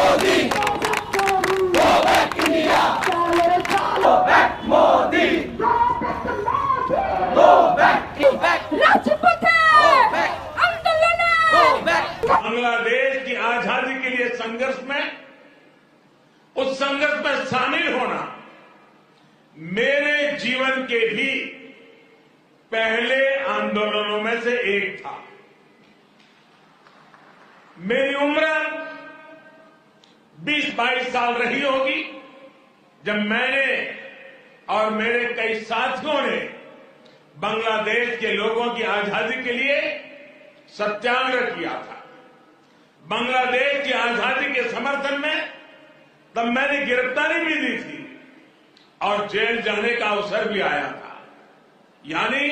Modi, go back India, go back Modi, go back, राजपथे, आंदोलन, go back. Bangladesh की आजादी के लिए संघर्ष में, उस संघर्ष में शामिल होना मेरे जीवन के भी पहले आंदोलनों में से एक था। मेरी उम्र 20-22 साल रही होगी जब मैंने और मेरे कई साथियों ने बांग्लादेश के लोगों की आजादी के लिए सत्याग्रह किया था। बांग्लादेश की आजादी के समर्थन में तब मैंने गिरफ्तारी भी दी थी और जेल जाने का अवसर भी आया था। यानी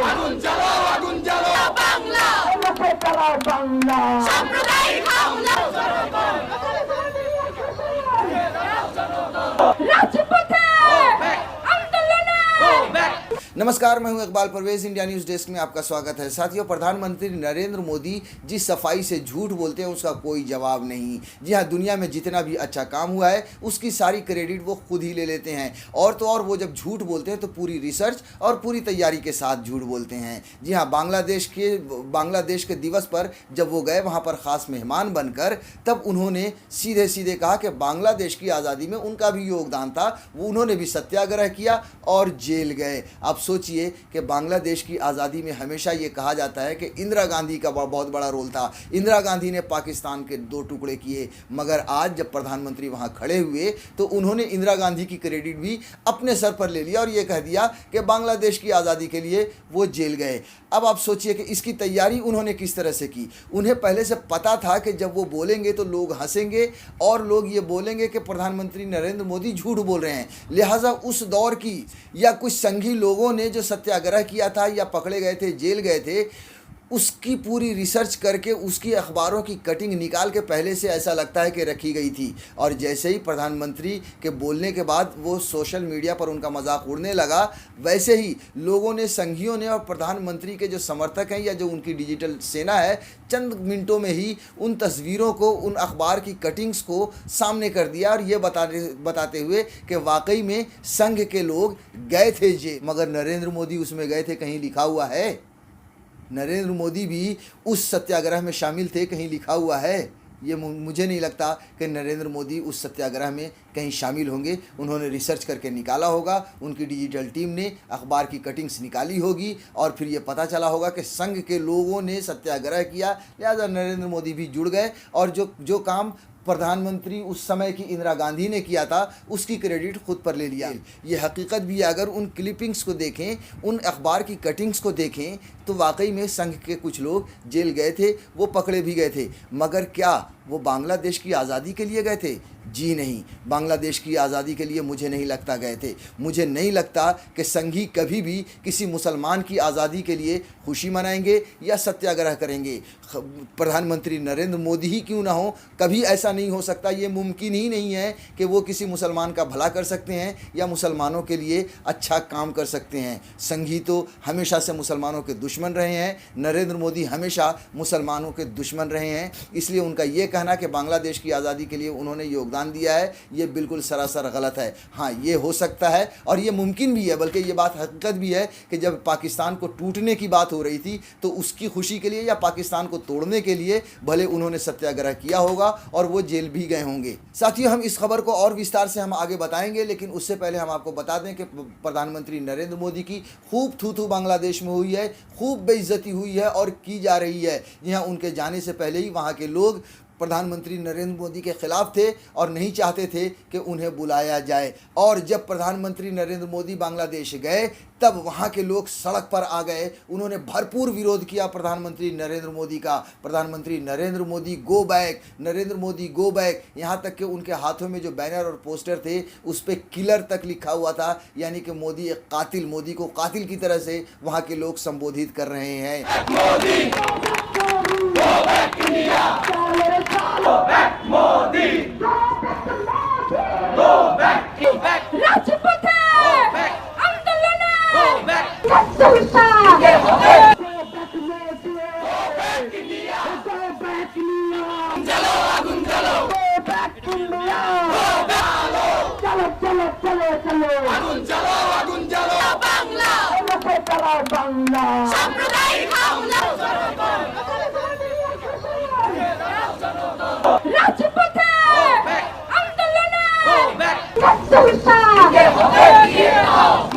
আগুন জ্বালো বাংলা, সাম্প্রদায়িক হামলা, রাজপথে, আন্দোলনে, go back. नमस्कार, मैं हूं Iqbal Parvez. India news desk में आपका स्वागत है। साथियों, प्रधानमंत्री नरेंद्र मोदी जिस सफाई से झूठ बोलते हैं उसका कोई जवाब नहीं। जी हाँ, दुनिया में जितना भी अच्छा काम हुआ है उसकी सारी क्रेडिट वो खुद ही ले लेते हैं। और तो और वो जब झूठ बोलते हैं तो पूरी रिसर्च और पूरी तैयारी के साथ झूठ बोलते हैं। जी हाँ, बांग्लादेश के दिवस पर जब वो गए वहाँ पर ख़ास मेहमान बनकर, तब उन्होंने सीधे सीधे कहा कि बांग्लादेश की आज़ादी में उनका भी योगदान था। वो उन्होंने भी सत्याग्रह किया और जेल गए। आप सोचिए कि बांग्लादेश की आज़ादी में हमेशा ये कहा जाता है कि इंदिरा गांधी का बहुत बड़ा रोल था। इंदिरा गांधी ने पाकिस्तान के 2 टुकड़े किए, मगर आज जब प्रधानमंत्री वहाँ खड़े हुए तो उन्होंने इंदिरा गांधी की क्रेडिट भी अपने सर पर ले लिया और ये कह दिया कि बांग्लादेश की आज़ादी के लिए वो जेल गए। अब आप सोचिए कि इसकी तैयारी उन्होंने किस तरह से की। उन्हें पहले से पता था कि जब वो बोलेंगे तो लोग हंसेंगे और लोग ये बोलेंगे कि प्रधानमंत्री नरेंद्र मोदी झूठ बोल रहे हैं। लिहाजा उस दौर की या कुछ संघी लोगों ने जो सत्याग्रह किया था या पकड़े गए थे, जेल गए थे, उसकी पूरी रिसर्च करके उसकी अखबारों की कटिंग निकाल के पहले से ऐसा लगता है कि रखी गई थी। और जैसे ही प्रधानमंत्री के बोलने के बाद वो सोशल मीडिया पर उनका मजाक उड़ने लगा, वैसे ही लोगों ने, संघियों ने और प्रधानमंत्री के जो समर्थक हैं या जो उनकी डिजिटल सेना है, चंद मिनटों में ही उन तस्वीरों को, उन अखबार की कटिंग्स को सामने कर दिया और ये बताते हुए कि वाकई में संघ के लोग गए थे जेल। मगर नरेंद्र मोदी उसमें गए थे, कहीं लिखा हुआ है? नरेंद्र मोदी भी उस सत्याग्रह में शामिल थे, कहीं लिखा हुआ है? ये मुझे नहीं लगता कि नरेंद्र मोदी उस सत्याग्रह में कहीं शामिल होंगे। उन्होंने रिसर्च करके निकाला होगा, उनकी डिजिटल टीम ने अखबार की कटिंग्स निकाली होगी और फिर ये पता चला होगा कि संघ के लोगों ने सत्याग्रह किया, लिहाजा नरेंद्र मोदी भी जुड़ गए और जो काम प्रधानमंत्री उस समय की इंदिरा गांधी ने किया था उसकी क्रेडिट खुद पर ले लिया। ये हकीकत भी है। अगर उन क्लिपिंग्स को देखें, उन अखबार की कटिंग्स को देखें तो वाकई में संघ के कुछ लोग जेल गए थे, वो पकड़े भी गए थे। मगर क्या वो बांग्लादेश की आज़ादी के लिए गए थे? जी नहीं, बांग्लादेश की आज़ादी के लिए मुझे नहीं लगता गए थे। मुझे नहीं लगता कि संघी कभी भी किसी मुसलमान की आज़ादी के लिए खुशी मनाएंगे या सत्याग्रह करेंगे। प्रधानमंत्री नरेंद्र मोदी ही क्यों ना हो, कभी ऐसा नहीं हो सकता। ये मुमकिन ही नहीं है कि वो किसी मुसलमान का भला कर सकते हैं या मुसलमानों के लिए अच्छा काम कर सकते हैं। संघी तो हमेशा से मुसलमानों के दुश्मन रहे हैं। नरेंद्र मोदी हमेशा मुसलमानों के दुश्मन रहे हैं। इसलिए उनका ये कहना कि बांग्लादेश की आज़ादी के लिए उन्होंने योगदान दिया है, ये बिल्कुल सरासर गलत है। हाँ, ये हो सकता है और ये मुमकिन भी है, बल्कि ये बात हकीकत भी है कि जब पाकिस्तान को टूटने की बात हो रही थी तो उसकी खुशी के लिए या पाकिस्तान को तोड़ने के लिए भले उन्होंने सत्याग्रह किया होगा और वो जेल भी गए होंगे। साथियों, हम इस खबर को और विस्तार से हम आगे बताएंगे, लेकिन उससे पहले हम आपको बता दें कि प्रधानमंत्री नरेंद्र मोदी की खूब थू बांग्लादेश में हुई है, खूब बेइज्जती हुई है और की जा रही है। यहाँ उनके जाने से पहले ही वहाँ के लोग प्रधानमंत्री नरेंद्र मोदी के खिलाफ थे और नहीं चाहते थे कि उन्हें बुलाया जाए। और जब प्रधानमंत्री नरेंद्र मोदी बांग्लादेश गए तब वहाँ के लोग सड़क पर आ गए। उन्होंने भरपूर विरोध किया प्रधानमंत्री नरेंद्र मोदी का। प्रधानमंत्री Narendra Modi go back, Narendra Modi go back. यहाँ तक कि उनके हाथों में जो बैनर और पोस्टर थे उस पर किलर तक लिखा हुआ था, यानी कि मोदी एक कातिल, मोदी को कातिल की तरह से वहाँ के लोग संबोधित कर रहे हैं। Modi, go back India, go back Modi, go back, राजपथे, go back, आंदोलन, go back, जनता, ये हो गए চলো চলো আগুন জ্বালো আগুন জ্বালো বাংলা এলাকায় তারা বাংলা সাম্প্রদায়িক হামলা রাজপথে আন্দোলনে Go back! মুক্তিযুদ্ধা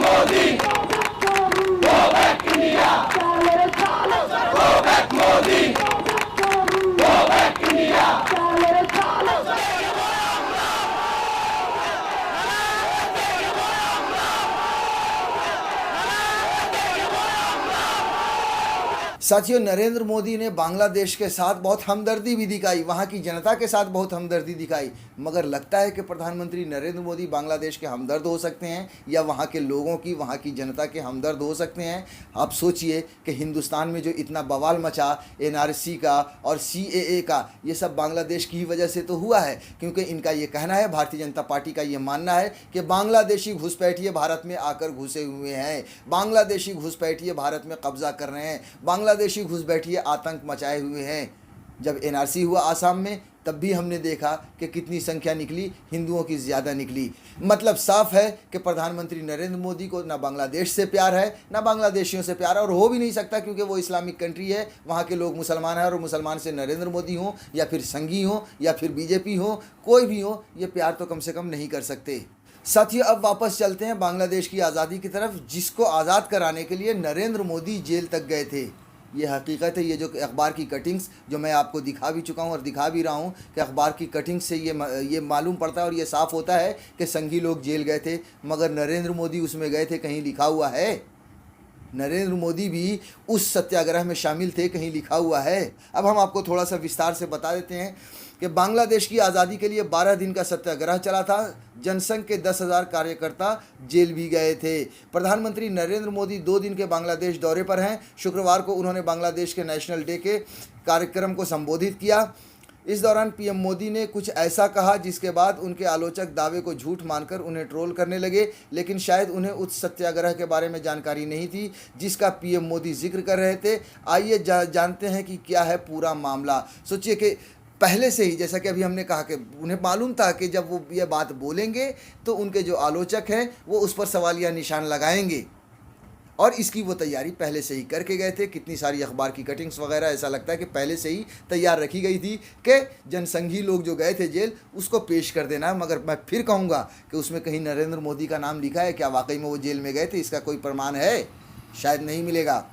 Modi! Go back India! Go back Modi! Go back India! साथियों, नरेंद्र मोदी ने बांग्लादेश के साथ बहुत हमदर्दी भी दिखाई, वहाँ की जनता के साथ बहुत हमदर्दी दिखाई, मगर लगता है कि प्रधानमंत्री नरेंद्र मोदी बांग्लादेश के हमदर्द हो सकते हैं या वहाँ के लोगों की, वहाँ की जनता के हमदर्द हो सकते हैं। आप सोचिए कि हिंदुस्तान में जो इतना बवाल मचा NRC का और CAA का, ये सब बांग्लादेश की ही वजह से तो हुआ है, क्योंकि इनका ये कहना है, भारतीय जनता पार्टी का ये मानना है कि बांग्लादेशी घुसपैठिए भारत में आकर घुसे हुए हैं, बांग्लादेशी घुसपैठिए भारत में कब्जा कर रहे हैं, बांग्लादेशी घुसपैठिए आतंक मचाए हुए हैं। जब NRC हुआ आसाम में, तब भी हमने देखा कि कितनी संख्या निकली, हिंदुओं की ज़्यादा निकली। मतलब साफ है कि प्रधानमंत्री नरेंद्र मोदी को ना बांग्लादेश से प्यार है, ना बांग्लादेशियों से प्यार है, और हो भी नहीं सकता, क्योंकि वो इस्लामिक कंट्री है, वहाँ के लोग मुसलमान हैं, और मुसलमान से नरेंद्र मोदी हों या फिर संघी हों या फिर BJP हो, कोई भी हो, ये प्यार तो कम से कम नहीं कर सकते। साथियों, अब वापस चलते हैं बांग्लादेश की आज़ादी की तरफ, जिसको आज़ाद कराने के लिए नरेंद्र मोदी जेल तक गए थे। ये हकीकत है। ये जो अखबार की कटिंग्स जो मैं आपको दिखा भी चुका हूँ और दिखा भी रहा हूँ कि अखबार की कटिंग से ये मालूम पड़ता है और ये साफ़ होता है कि संघी लोग जेल गए थे, मगर नरेंद्र मोदी उसमें गए थे, कहीं लिखा हुआ है? नरेंद्र मोदी भी उस सत्याग्रह में शामिल थे, कहीं लिखा हुआ है? अब हम आपको थोड़ा सा विस्तार से बता देते हैं कि बांग्लादेश की आज़ादी के लिए 12 दिन का सत्याग्रह चला था। जनसंघ के 10,000 कार्यकर्ता जेल भी गए थे। प्रधानमंत्री नरेंद्र मोदी 2 दिन के बांग्लादेश दौरे पर हैं। शुक्रवार को उन्होंने बांग्लादेश के नेशनल डे के कार्यक्रम को संबोधित किया। इस दौरान PM मोदी ने कुछ ऐसा कहा जिसके बाद उनके आलोचक दावे को झूठ मानकर उन्हें ट्रोल करने लगे, लेकिन शायद उन्हें उस सत्याग्रह के बारे में जानकारी नहीं थी जिसका PM मोदी जिक्र कर रहे थे। आइए जानते हैं कि क्या है पूरा मामला। सोचिए कि पहले से ही, जैसा कि अभी हमने कहा कि उन्हें मालूम था कि जब वो ये बात बोलेंगे तो उनके जो आलोचक हैं वो उस पर सवालिया निशान लगाएंगे, और इसकी वो तैयारी पहले से ही करके गए थे। कितनी सारी अखबार की कटिंग्स वगैरह, ऐसा लगता है कि पहले से ही तैयार रखी गई थी कि जनसंघी लोग जो गए थे जेल, उसको पेश कर देना है। मगर मैं फिर कहूँगा कि उसमें कहीं नरेंद्र मोदी का नाम लिखा है क्या? वाकई में वो जेल में गए थे? इसका कोई प्रमाण है? शायद नहीं मिलेगा।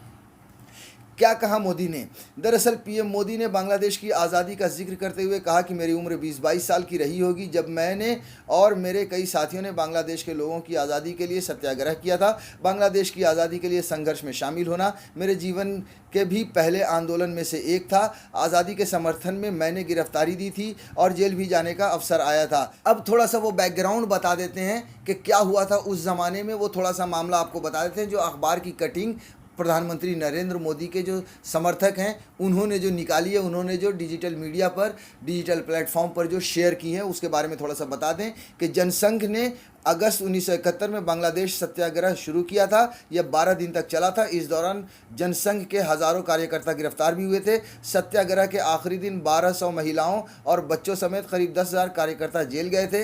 क्या कहा मोदी ने? दरअसल PM मोदी ने बांग्लादेश की आज़ादी का जिक्र करते हुए कहा कि मेरी उम्र 20-22 साल की रही होगी जब मैंने और मेरे कई साथियों ने बांग्लादेश के लोगों की आज़ादी के लिए सत्याग्रह किया था। बांग्लादेश की आज़ादी के लिए संघर्ष में शामिल होना मेरे जीवन के भी पहले आंदोलन में से एक था। आज़ादी के समर्थन में मैंने गिरफ्तारी दी थी और जेल भी जाने का अवसर आया था। अब थोड़ा सा वो बैकग्राउंड बता देते हैं कि क्या हुआ था उस ज़माने में, वो थोड़ा सा मामला आपको बता देते हैं। जो अखबार की कटिंग प्रधानमंत्री नरेंद्र मोदी के जो समर्थक हैं उन्होंने जो निकाली है, उन्होंने जो डिजिटल मीडिया पर, डिजिटल प्लेटफॉर्म पर जो शेयर की है, उसके बारे में थोड़ा सा बता दें कि जनसंघ ने अगस्त 1971 में बांग्लादेश सत्याग्रह शुरू किया था। यह 12 दिन तक चला था। इस दौरान जनसंघ के हज़ारों कार्यकर्ता गिरफ्तार भी हुए थे। सत्याग्रह के आखिरी दिन 1200 महिलाओं और बच्चों समेत करीब 10,000 कार्यकर्ता जेल गए थे।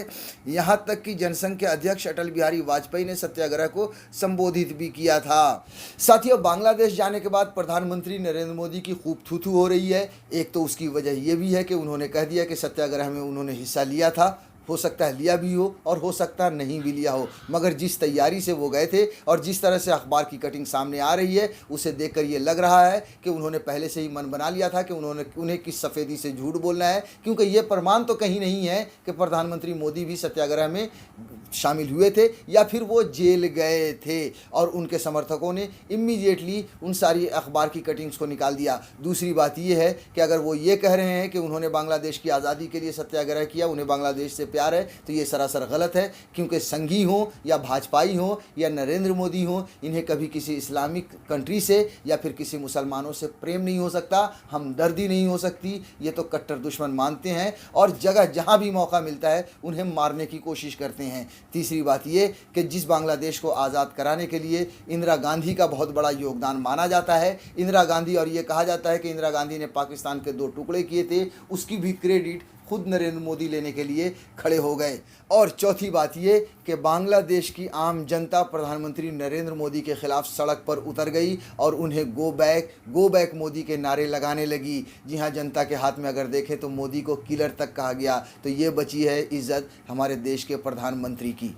यहाँ तक कि जनसंघ के अध्यक्ष अटल बिहारी वाजपेयी ने सत्याग्रह को संबोधित भी किया था। साथियों, बांग्लादेश जाने के बाद प्रधानमंत्री नरेंद्र मोदी की खूब थू-थू हो रही है। एक तो उसकी वजह यह भी है कि उन्होंने कह दिया कि सत्याग्रह में उन्होंने हिस्सा लिया था। हो सकता है लिया भी हो और हो सकता है नहीं भी लिया हो, मगर जिस तैयारी से वो गए थे और जिस तरह से अखबार की कटिंग सामने आ रही है, उसे देखकर ये लग रहा है कि उन्होंने पहले से ही मन बना लिया था कि उन्हें किस सफ़ेदी से झूठ बोलना है, क्योंकि ये प्रमाण तो कहीं नहीं है कि प्रधानमंत्री मोदी भी सत्याग्रह में शामिल हुए थे या फिर वो जेल गए थे। और उनके समर्थकों ने इमीडिएटली उन सारी अखबार की कटिंग्स को निकाल दिया। दूसरी बात ये है कि अगर वो ये कह रहे हैं कि उन्होंने बांग्लादेश की आज़ादी के लिए सत्याग्रह किया, उन्हें बांग्लादेश से प्यार है, तो ये सरासर गलत है, क्योंकि संघी हो या भाजपाई हो या नरेंद्र मोदी हो, इन्हें कभी किसी इस्लामिक कंट्री से या फिर किसी मुसलमानों से प्रेम नहीं हो सकता, हमदर्दी नहीं हो सकती। ये तो कट्टर दुश्मन मानते हैं और जगह जहाँ भी मौका मिलता है उन्हें मारने की कोशिश करते हैं। तीसरी बात ये कि जिस बांग्लादेश को आज़ाद कराने के लिए इंदिरा गांधी का बहुत बड़ा योगदान माना जाता है, इंदिरा गांधी, और ये कहा जाता है कि इंदिरा गांधी ने पाकिस्तान के 2 टुकड़े किए थे, उसकी भी क्रेडिट खुद नरेंद्र मोदी लेने के लिए खड़े हो गए। और चौथी बात ये कि बांग्लादेश की आम जनता प्रधानमंत्री नरेंद्र मोदी के खिलाफ सड़क पर उतर गई और उन्हें गो बैक मोदी के नारे लगाने लगी। जी हाँ, जनता के हाथ में अगर देखें तो मोदी को किलर तक कहा गया, तो ये बची है इज्जत हमारे देश के प्रधानमंत्री की।